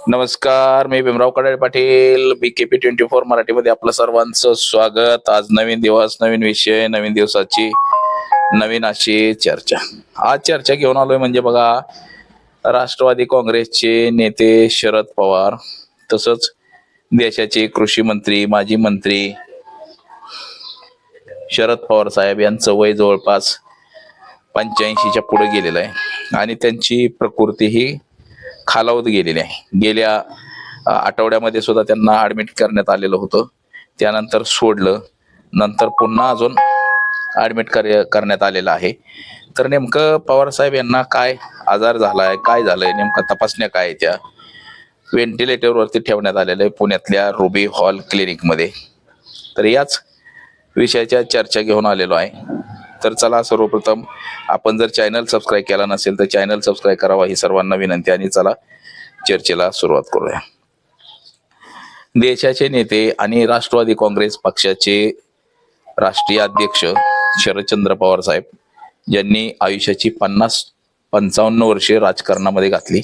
नमस्कार, मी भीमराव कडाळे पाटील, BKP 24 मराठीमध्ये आपलं सर्वांचं स्वागत. आज नवीन दिवस, नवीन विषय, नवीन दिवसाची नवीन अशी चर्चा. आज चर्चा घेऊन आलोय म्हणजे बघा, राष्ट्रवादी काँग्रेसचे नेते शरद पवार, तसंच देशाचे कृषी मंत्री, माजी मंत्री शरद पवार साहेब यांचं वय जवळपास 85च्या पुढे गेलेलं आहे आणि त्यांची प्रकृती ही खालावत गेलेली आहे. गेल्या आठवड्यामध्ये सुद्धा त्यांना ऍडमिट करण्यात आलेलं होतं, त्यानंतर सोडलं, नंतर पुन्हा अजून ऍडमिट करण्यात आलेलं आहे. तर नेमकं पवार साहेब यांना काय आजार झालाय, काय झालंय, नेमका तपासण्या काय त्या व्हेंटिलेटरवरती ठेवण्यात आलेलं आहे पुण्यातल्या रुबी हॉल क्लिनिकमध्ये. तर याच विषयाच्या चर्चा घेऊन आलेलो आहे. तर चला, सर्वप्रथम आपण जर चॅनल सबस्क्राईब केला नसेल तर चॅनल सबस्क्राईब करावा ही सर्वांना विनंती, आणि चला चर्चेला सुरुवात करूया. देशाचे नेते आणि राष्ट्रवादी काँग्रेस पक्षाचे राष्ट्रीय अध्यक्ष शरदचंद्र पवार साहेब, ज्यांनी आयुष्याची 50-55 वर्षे राजकारणामध्ये घातली.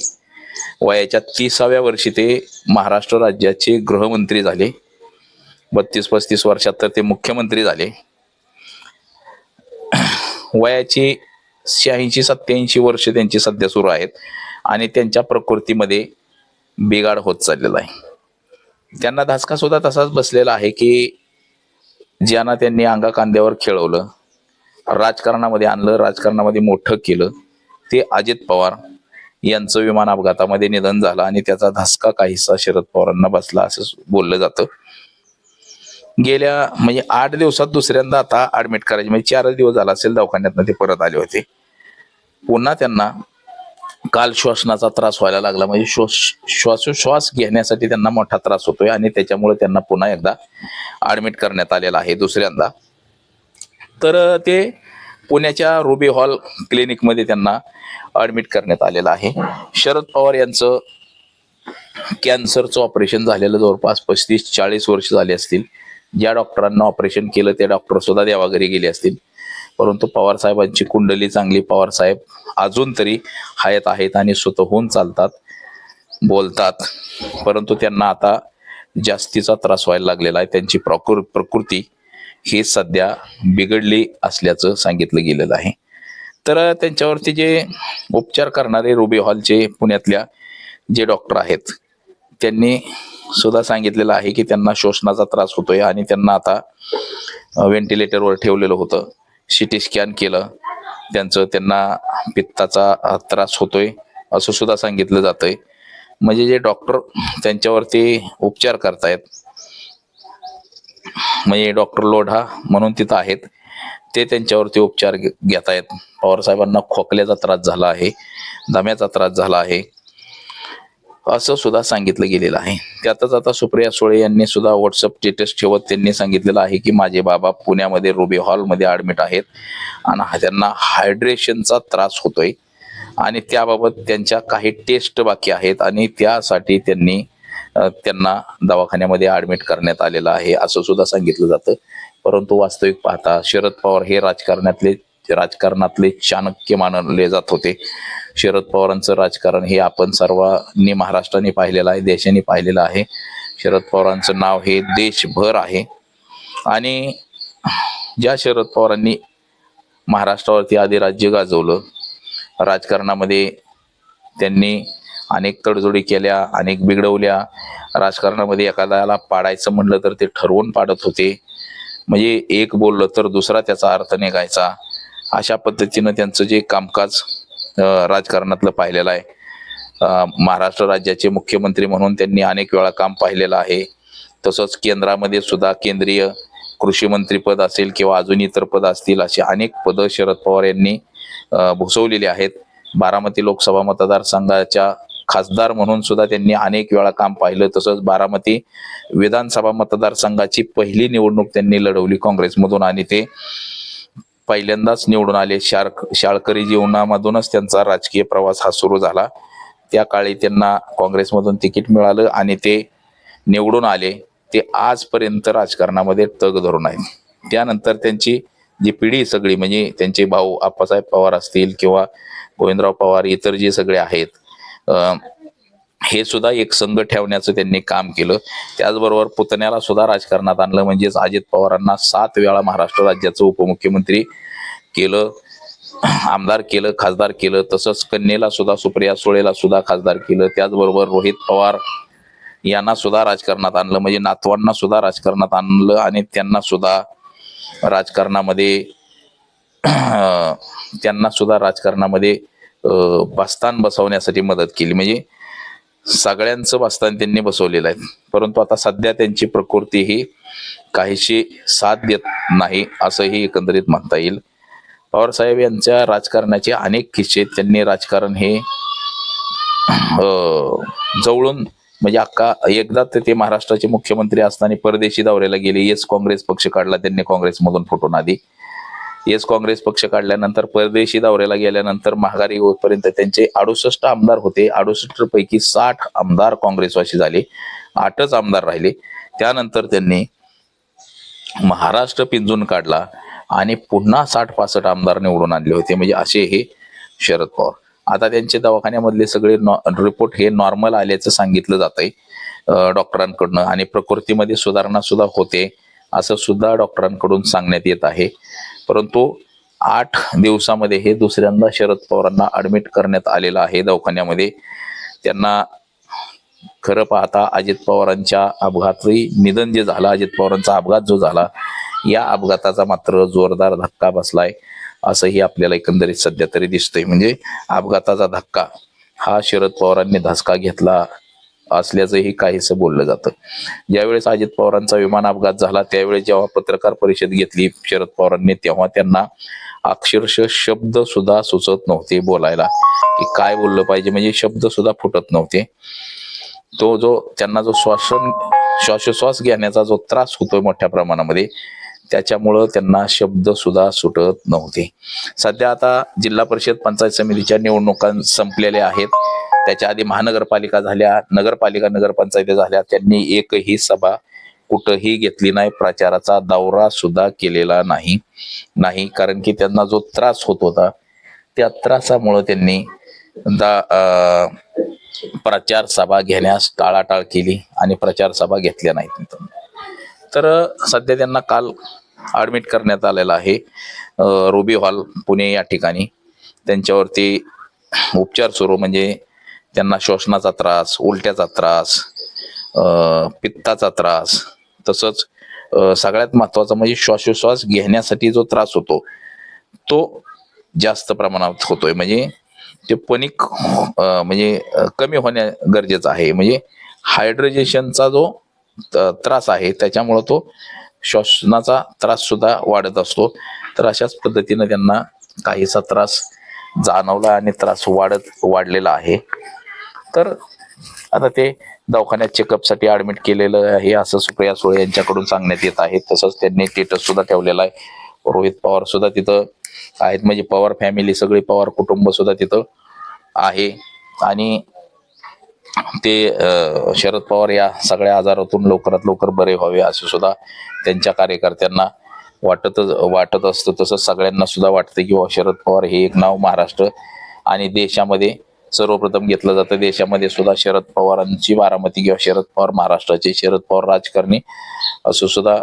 वयाच्या 30व्या वर्षी ते महाराष्ट्र राज्याचे गृहमंत्री झाले. 32-35 वर्षात तर ते मुख्यमंत्री झाले. वयाची 86-87 वर्ष त्यांची सध्या सुरू आहेत आणि त्यांच्या प्रकृतीमध्ये बिघाड होत चाललेला आहे. त्यांना धसका सुद्धा तसाच बसलेला आहे की ज्यांना त्यांनी अंगा कांद्यावर खेळवलं, राजकारणामध्ये आणलं, राजकारणामध्ये मोठं केलं, ते अजित पवार यांचं विमान अपघातामध्ये निधन झालं आणि त्याचा धसका काहीसा शरद पवारांना बसला असं बोललं जातं. गेल्या म्हणजे 8 दिवसात दुसऱ्यांदा आता ऍडमिट करायचे, म्हणजे 4 दिवस झाला असेल दवाखान्यातनं ते परत आले होते. पुन्हा त्यांना काल श्वासनाचा त्रास व्हायला लागला, म्हणजे श्वासोश्वास घेण्यासाठी त्यांना मोठा त्रास होतोय आणि त्याच्यामुळे त्यांना पुन्हा एकदा ऍडमिट करण्यात आलेला आहे दुसऱ्यांदा. तर ते पुण्याच्या रुबी हॉल क्लिनिकमध्ये त्यांना ऍडमिट करण्यात आलेलं आहे. शरद पवार यांचं कॅन्सरचं ऑपरेशन झालेलं जवळपास 35-40 वर्ष झाले असतील. ज्या डॉक्टरांना ऑपरेशन केलं ते डॉक्टर सुद्धा देवाघरी गेले असतील, परंतु पवार साहेबांची कुंडली चांगली. पवार साहेब अजून तरी हयात आहेत आणि स्वतःहून चालतात, बोलतात, परंतु त्यांना आता जास्तीचा त्रास व्हायला लागलेला आहे. त्यांची प्रकृती ही सध्या बिघडली असल्याचं सांगितलं गेलेलं आहे. तर त्यांच्यावरती जे उपचार करणारे रुबी हॉलचे पुण्यातल्या जे डॉक्टर आहेत, त्यांनी सुद्धा सांगितलेलं आहे की त्यांना श्वसनाचा त्रास होतोय आणि त्यांना आता व्हेंटिलेटरवर ठेवलेलं होतं. CT स्कॅन केलं त्यांचं, त्यांना पित्ताचा त्रास होतोय असं सुद्धा सांगितलं जातंय. म्हणजे जे डॉक्टर त्यांच्यावरती उपचार करतायत, म्हणजे डॉक्टर लोढा म्हणून तिथं आहेत, ते त्यांच्यावरती उपचार घेत आहेत. पवार साहेबांना खोकल्याचा त्रास झाला आहे, दम्याचा त्रास झाला आहे असं सुद्धा सांगितलं गेलेलं आहे. त्यातच आता सुप्रिया सुळे यांनी सुद्धा व्हॉट्सअप स्टेटस ठेवत त्यांनी सांगितलेलं आहे की माझे बाबा पुण्यामध्ये रुबी हॉलमध्ये ऍडमिट आहेत आणि त्यांना हायड्रेशनचा त्रास होतोय आणि त्याबाबत त्यांच्या काही टेस्ट बाकी आहेत आणि त्यासाठी त्यांना दवाखान्यामध्ये ऍडमिट करण्यात आलेलं आहे असं सुद्धा सांगितलं जातं. परंतु वास्तविक पाहता शरद पवार हे राजकारणातले चाणक्य मानले जात होते. शरद पवारांचं राजकारण हे आपण सर्वांनी, महाराष्ट्राने पाहिलेलं आहे, देशाने पाहिलेलं आहे. शरद पवारांचं नाव हे देशभर आहे आणि ज्या शरद पवारांनी महाराष्ट्रावरती आधी राज्य गाजवलं, राजकारणामध्ये त्यांनी अनेक तडजोडी केल्या, अनेक बिघडवल्या. राजकारणामध्ये एखाद्याला पाडायचं म्हणलं तर ते ठरवून पाडत होते, म्हणजे एक बोललं तर दुसरा त्याचा अर्थ निघायचा. अशा पद्धतीनं त्यांचं जे कामकाज राजकारणातलं पाहिलेलं आहे. महाराष्ट्र राज्याचे मुख्यमंत्री म्हणून त्यांनी अनेक वेळा काम पाहिलेलं आहे. तसंच केंद्रामध्ये सुद्धा केंद्रीय कृषी मंत्री पद असेल किंवा अजून इतर पद असतील, अशी अनेक पदं शरद पवार यांनी भूषवलेली आहेत. बारामती लोकसभा मतदारसंघाच्या खासदार म्हणून सुद्धा त्यांनी अनेक वेळा काम पाहिलं. तसंच बारामती विधानसभा मतदारसंघाची पहिली निवडणूक त्यांनी लढवली काँग्रेसमधून आणि ते पहिल्यांदाच निवडून आले. शाळकरी जीवनामधूनच त्यांचा राजकीय प्रवास हा सुरू झाला. त्या काळी त्यांना काँग्रेसमधून तिकीट मिळालं आणि ते निवडून आले. ते आजपर्यंत राजकारणामध्ये तग धरून आहेत. त्यानंतर त्यांची जी पिढी सगळी, म्हणजे त्यांचे भाऊ आप्पासाहेब पवार असतील किंवा गोविंदराव पवार, इतर जे सगळे आहेत, हे सुद्धा एक संघ ठेवण्याचं त्यांनी काम केलं. त्याचबरोबर पुतण्याला सुद्धा राजकारणात आणलं, म्हणजेच अजित पवारांना 7 वेळा महाराष्ट्र राज्याचं उपमुख्यमंत्री केलं, आमदार केलं, खासदार केलं. तसंच कन्येला सुद्धा, सुप्रिया सुळेला सुद्धा खासदार केलं. त्याचबरोबर रोहित पवार यांना सुद्धा राजकारणात आणलं, म्हणजे नातवांना सुद्धा राजकारणात आणलं आणि त्यांना सुद्धा राजकारणामध्ये बस्तान बसवण्यासाठी मदत केली. म्हणजे सगळ्यांचं बस्तान त्यांनी बसवलेलं आहे. परंतु आता सध्या त्यांची प्रकृती ही काहीशी साथ देत नाही असंही एकंदरीत म्हणता येईल. पवार साहेब यांच्या राजकारणाचे अनेक किस्से, त्यांनी राजकारण हे जवळून म्हणजे एकदा ते महाराष्ट्राचे मुख्यमंत्री असताना परदेशी दौऱ्याला गेले. येस काँग्रेस पक्ष काढला त्यांनी, काँग्रेसमधून फुटून आधी. येस काँग्रेस पक्ष काढल्यानंतर परदेशी दौऱ्याला गेल्यानंतर महागारी होईपर्यंत त्यांचे 68 आमदार होते. 68 पैकी 60 आमदार काँग्रेसवासी झाले, 8च आमदार राहिले. त्यानंतर त्यांनी महाराष्ट्र पिंजून काढला आणि पुन्हा 60-65 आमदार निवडून आणले होते. म्हणजे असे हे शरद पवार. आता त्यांचे दवाखान्यामधले सगळे रिपोर्ट हे नॉर्मल आल्याचं सांगितलं जात आहे डॉक्टरांकडनं, आणि प्रकृतीमध्ये सुधारणा सुद्धा होते असं सुद्धा डॉक्टरांकडून सांगण्यात येत आहे. परंतु 8 दिवसामध्ये हे दुसऱ्यांदा शरद पवारांना ऍडमिट करण्यात आलेलं आहे दवाखान्यामध्ये. त्यांना खरं पाहता अजित पवारांच्या अपघाती निधन जे झालं, अजित पवारांचा अपघात जो झाला, या अपघाताचा मात्र जोरदार धक्का बसलाय असंही आपल्याला एकंदरीत सध्या तरी दिसतंय. म्हणजे अपघाताचा धक्का हा शरद पवारांनी धसका घेतला असल्याचंही काहीसं बोललं जातं. ज्यावेळेस अजित पवारांचा विमान अपघात झाला त्यावेळेस जेव्हा पत्रकार परिषद घेतली शरद पवारांनी, तेव्हा त्यांना अक्षरशः शब्द सुद्धा सुचत नव्हते बोलायला, की काय बोललं पाहिजे, म्हणजे शब्द सुद्धा फुटत नव्हते. त्यांना जो श्वासोश्वास घेण्याचा जो त्रास होतोय मोठ्या प्रमाणामध्ये, त्याच्यामुळं त्यांना शब्द सुद्धा सुटत नव्हते. सध्या आता जिल्हा परिषद पंचायत समितीच्या निवडणुका संपलेल्या आहेत. त्याच्या आधी महानगरपालिका झाल्या, नगरपंचायती झाल्या. त्यांनी एकही सभा कुठंही घेतली नाही, प्रचाराचा दौरा सुद्धा केलेला नाही. कारण की त्यांना जो त्रास होत होता त्या त्रासामुळं त्यांनी प्रचार सभा घेण्यास टाळाटाळ केली आणि प्रचार सभा घेतल्या नाहीत. तर सध्या त्यांना काल ऍडमिट करण्यात आलेलं आहे रुबी हॉल पुणे या ठिकाणी. त्यांच्यावरती उपचार सुरू, म्हणजे त्यांना श्वसनाचा त्रास, उलट्याचा त्रास, पित्ताचा त्रास, तसंच सगळ्यात महत्वाचा म्हणजे श्वासोश्वास घेण्यासाठी जो त्रास होतो तो जास्त प्रमाणात होतोय. म्हणजे ते पनिक म्हणजे कमी होणे गरजेचं आहे. म्हणजे हायड्रेशनचा जो त्रास आहे त्याच्यामुळे तो श्वसनाचा त्रास सुद्धा वाढत असतो. तर अशाच पद्धतीने त्यांना काहीसा त्रास जाणवला आणि त्रास वाढलेला आहे. तर आता ते दवाखान्यात चेकअपसाठी ऍडमिट केलेलं आहे असं सुप्रिया सुळे यांच्याकडून सांगण्यात येत आहे. तसंच त्यांनी स्टेटस सुद्धा ठेवलेला आहे. रोहित पवार सुद्धा तिथं आहेत, म्हणजे पवार फॅमिली, सगळे पवार कुटुंब सुद्धा तिथं आहे. आणि ते शरद पवार या सगळ्या आजारातून लवकरात लवकर बरे व्हावे असं सुद्धा त्यांच्या कार्यकर्त्यांना वाटत असतं. तसंच सगळ्यांना सुद्धा वाटतं की शरद पवार हे एक नाव महाराष्ट्र आणि देशामध्ये सर्वप्रथम घेतलं जातं. देशामध्ये सुद्धा शरद पवारांची बारामती किंवा शरद पवार महाराष्ट्राचे, शरद पवार राजकारणी असं सुद्धा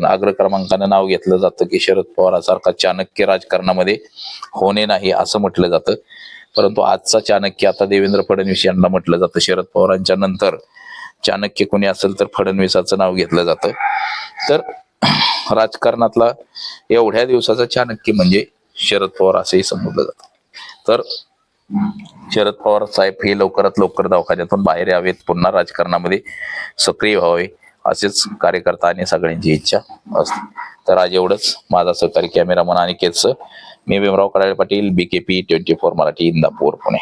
अग्र क्रमांकानं नाव घेतलं जातं की शरद पवारासारखा चाणक्य राजकारणामध्ये होणे नाही असं म्हटलं जातं. परंतु आजचा चाणक्य आता देवेंद्र फडणवीस यांना म्हटलं जातं. शरद पवारांच्या नंतर चाणक्य कोणी असेल तर फडणवीसाचं नाव घेतलं जातं. तर राजकारणातला एवढ्या दिवसाचा चाणक्य म्हणजे शरद पवार असंही समजलं जातं. तर शरद पवार साहेब हे लवकरात लवकर दवाखान्यातून बाहेर यावेत, पुन्हा राजकारणामध्ये सक्रिय व्हावे असेच कार्यकर्ता आणि सगळ्यांची इच्छा असते. तर आज एवढंच. माझा सहकारी कॅमेरामन अनिकेतसह मी भीमराव कराळे पाटील, BKP 24 मराठी, इंदापूर, पुणे.